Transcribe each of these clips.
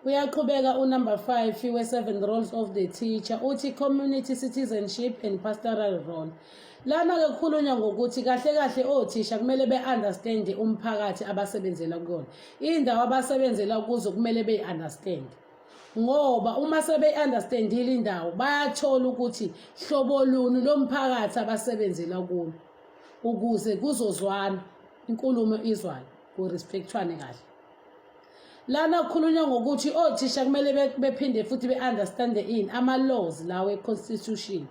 Uyaqhubeka unumber 5 we-7 roles of the teacher uthi community citizenship and pastoral role. Lana-ke kukhulunywa ngokuthi kahle kahle othisha kumele be-understande umphakathi abasebenzela kuyona. Indawo abasebenzela kuzo kumele beyi-understande. Ngoba uma sebe-understandile indawo bayathola ukuthi hlobo luni lomphakathi abasebenzela kulo. Ukuze kuzozwana inkulumo izwane ku-respectwane kahle. Lana kukhulunywa ngokuthi othisha kumele bephinde futhi be-understande ini ama-laws lawo e-constitution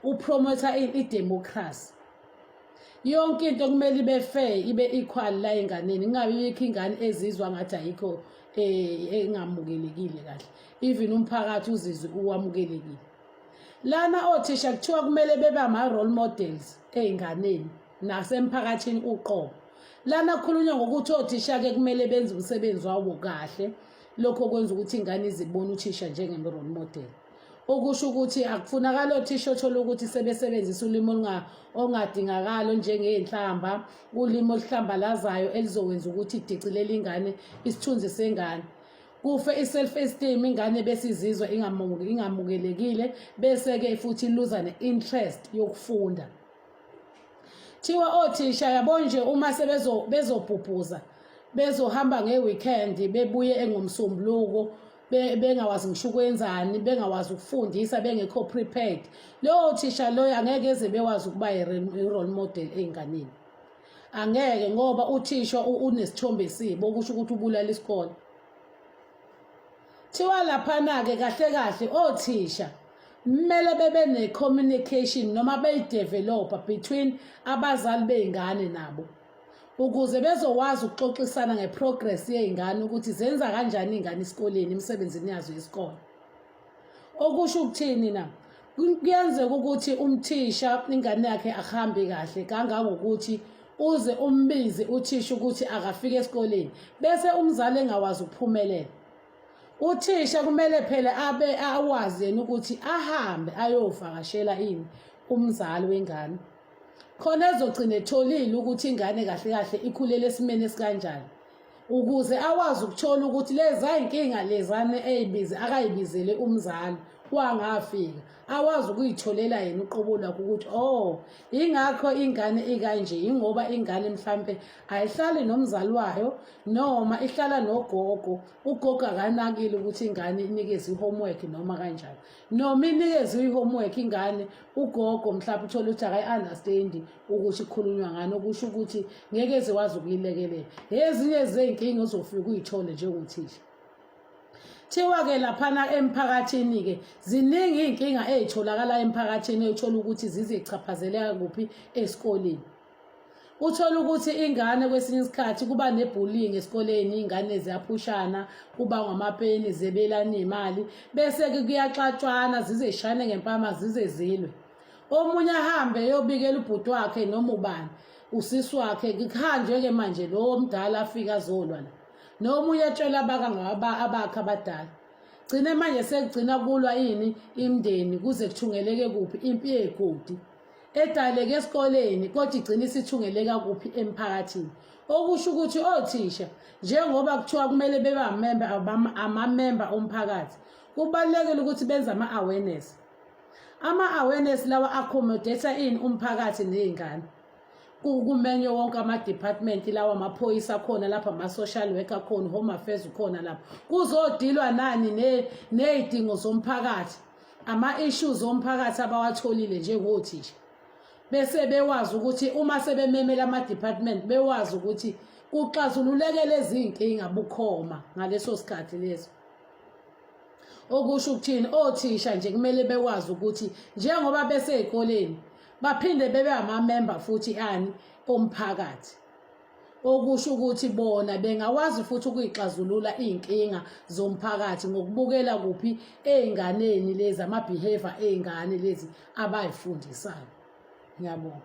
upromotha i-democracy. Yonke into kumele ibe fair ibe equal la enganeni, ingabe yikho ingane ezizwa ngathi ayikho engamukelekile kahle, even umphakathi uzizwe uwamukelekile. Lana othisha kuthiwa kumele bebe ama-role models ey'nganeni nasemphakathini uqobo. Lana kukhulunywa ngokuthi othisha-ke kumele benze umsebenzi wabo kahle, lokho kwenza ukuthi ingane izibone uthisha njenge-role model. Okusho ukuthi akufunakala othisha othola ukuthi sebesebenzisa ulimi ongadingakalo njengey'nhlamba, ulimi oluhlambalazayo elizowenza ukuthi idicilele ingane isithunzi sengane. Kufe i-self-esteem ingane besizizwa ingamukelekile bese-ke futhi iluza ne-interest yokufunda. Thiwa othisha yabo nje uma bezobhubhuza bezohamba nge-weekend bebuye engomsombuluko bengawazi ngisho ukwenzani, bengawazi ukufundisa, bengekho prepared. Lowo thisha loyo angeke eze bewazi ukuba i-role model ey'nganeni. Angeke, ngoba uthisha unesithombe esibi okusho ukuthi ubulala isikole. Thiwa laphana-ke kahle kahle othisha kumele bebe ne-communication noma beyi-develop between abazali bey'ngane nabo, ukuze bezokwazi ukuxoxisana nge-progress yey'ngane ukuthi zenza kanjani iy'ngane esikoleni emsebenzini yazo yesikole. Okusho ukuthini na? Kuyenzeka ukuthi umthisha ingane yakhe ahambe kahle kangangokuthi uze umbize uthisha ukuthi akafike esikoleni bese umzali engawazi ukuphumelela. Uthisha kumele phela abe awazi yena ukuthi ahambe ayovakashela ini umzali wengane, khona ezogcina etholile ukuthi ingane kahle kahle ikhulele esimeni esikanjani, ukuze awazi ukuthola ukuthi leza inkinga lezane eyibize akayibizele umzali wangafika, awazi ukuyitholela yena uqobo lakho ukuthi ingakho ingane ikanje, ingoba ingane mhlambe ayihlali nomzali wayo noma ihlala nogogo, ugogo akanakile ukuthi ingane inikeze i-homework noma kanjani, noma inikeze i-homework ingane ugogo mhlawumbe uthola ukuthi akayi-understandi ukuthi kukhulunywa ngani, okusho ukuthi ngeke eze wazi ukuyilekelela. Ezinye zey'nkinga uzofika uyithole njengothisha. Thiwa-ke laphana emphakathini-ke ziningi iy'nkinga ey'tholakala emphakathini ey'thola ukuthi zizichaphazeleka kuphi esikoleni. Uthola ukuthi ingane kwesinye isikhathi kuba ne-bullying esikoleni, iy'ngane ziyaphushana, kuba ngamapeni, zebelana iy'mali, bese-ke kuyaxatshwana zize zishane ngempama zize zilwe. Omunye ahambe eyobikela ubhuti wakhe noma ubani, usisi wakhe, kuhanjwe-ke manje lowo mdala afika azolwa la. Nomunye atshela abakhe abadala. Gcine manje sekugcina kulwa ini imndeni kuze kuthungeleke kuphi impi yegodi edaleke esikoleni kodwa igcina isithungeleka kuphi emphakathini. Okusho ukuthi othisha njengoba kuthiwa kumele bebe ama-member omphakathi, kubalulekile ukuthi benze ama-awareness. Ama-awareness lawa accommodate ini umphakathi ney'ngane. Kumenye wonke ama-department lawa, amaphoyisa khona lapha, ama-social worker khona, home affairs khona lapha, kuzodilwa nani ney'dingo zomphakathi, ama-issues omphakathi abawatholile njengothisha. Bese bewazi ukuthi uma sebememela ama-department bewazi ukuthi kuxazululeke lezi y'nkinga bukhoma ngaleso sikhathi leso. Okusho ukuthini? Othisha nje kumele bewazi ukuthi njengoba besey'koleni baphinde bebe ama-member futhi omphakathi. Okusho ukuthi bona bengawazi futhi ukuyixazulula iy'nkinga zomphakathi ngokubukela kuphi ey'nganeni lezi, ama-behavior ey'ngane lezi abay'fundisayo. Ngiyabonga.